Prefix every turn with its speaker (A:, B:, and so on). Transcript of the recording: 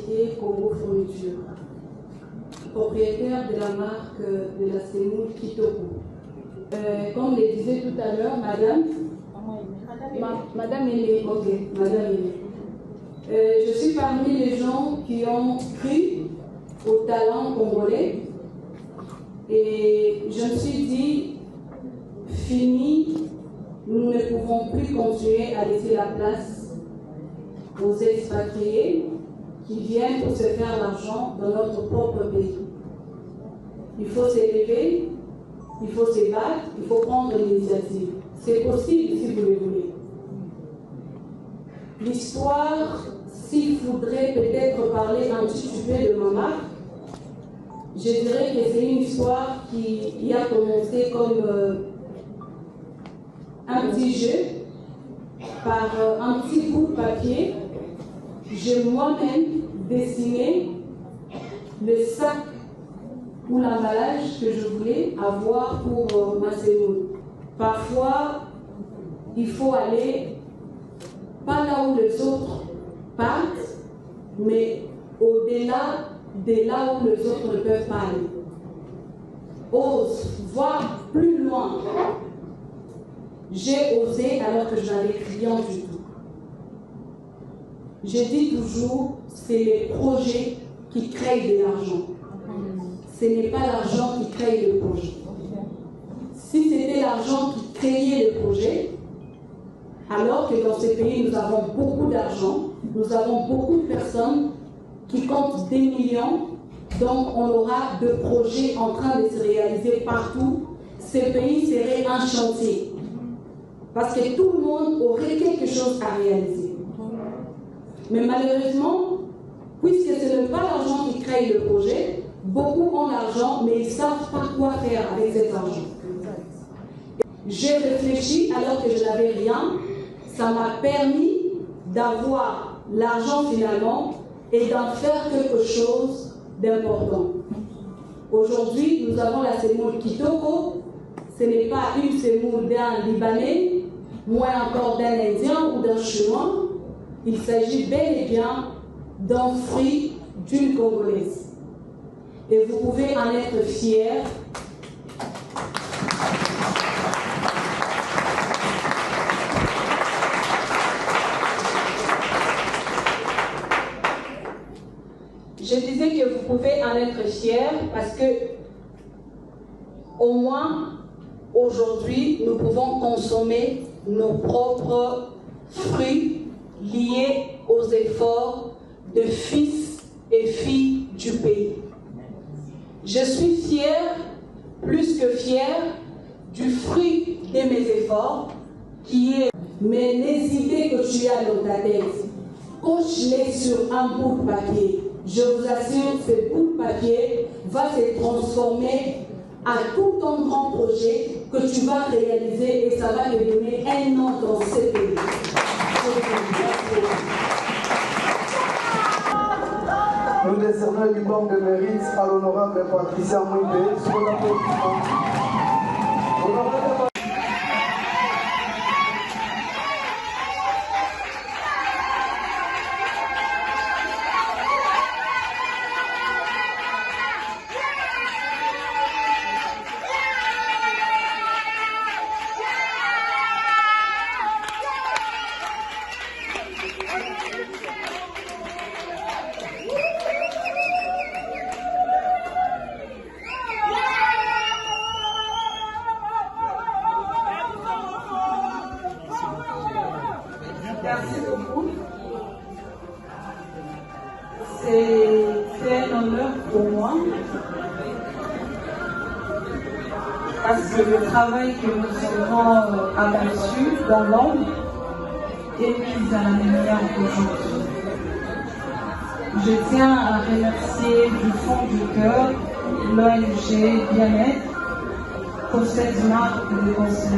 A: société Congo Fourniture, propriétaire de la marque de la semoule Kitoko. Comme le disait tout à l'heure, Madame Aimée, ok, Madame Aimée. Je suis parmi les gens qui ont cru au talent congolais et je me suis dit, fini, nous ne pouvons plus continuer à laisser la place aux expatriés qui viennent pour se faire l'argent dans notre propre pays. Il faut s'élever, il faut se battre, il faut prendre l'initiative. C'est possible si vous le voulez. L'histoire, s'il faudrait peut-être parler un petit peu de ma marque, je dirais que c'est une histoire qui a commencé comme un petit jeu, par un petit bout de papier. J'ai moi-même dessiné le sac ou l'emballage que je voulais avoir pour ma semoule. Parfois, il faut aller pas là où les autres partent, mais au-delà de là où les autres ne peuvent pas aller. Ose voir plus loin. J'ai osé alors que je n'avais rien du tout. Je dis toujours, c'est les projets qui créent de l'argent. Ce n'est pas l'argent qui crée le projet. Si c'était l'argent qui créait le projet, alors que dans ce pays, nous avons beaucoup d'argent, nous avons beaucoup de personnes qui comptent des millions, donc on aura de projets en train de se réaliser partout. Ce pays serait un chantier, parce que tout le monde aurait quelque chose à réaliser. Mais malheureusement, puisque ce n'est pas l'argent qui crée le projet, beaucoup ont l'argent, mais ils ne savent pas quoi faire avec cet argent. J'ai réfléchi alors que je n'avais rien. Ça m'a permis d'avoir l'argent finalement et d'en faire quelque chose d'important. Aujourd'hui, nous avons la semoule Kitoko. Ce n'est pas une semoule d'un Libanais, moins encore d'un Indien ou d'un Chinois. Il s'agit bel et bien d'un fruit d'une Congolaise. Et vous pouvez en être fiers. Je disais que vous pouvez en être fiers parce que au moins aujourd'hui nous pouvons consommer nos propres fruits liés aux efforts de fils et filles du pays. Je suis fière, plus que fière, du fruit de mes efforts qui est mais les idées que tu as dans ta tête, coche-les sur un bout de papier. Je vous assure, ce bout de papier va se transformer à tout un grand projet que tu vas réaliser et ça va te donner un nom dans ce pays.
B: Nous décernons le diplôme de mérite à l'honorable Patricia Mouindé. Sous vos applaudissements.
A: Merci beaucoup. C'est un honneur pour moi parce que le travail que nous avons aperçu dans l'ombre est mis à la lumière aujourd'hui. Je tiens à remercier du fond du cœur l'ONG Bien-être pour cette marque de considération.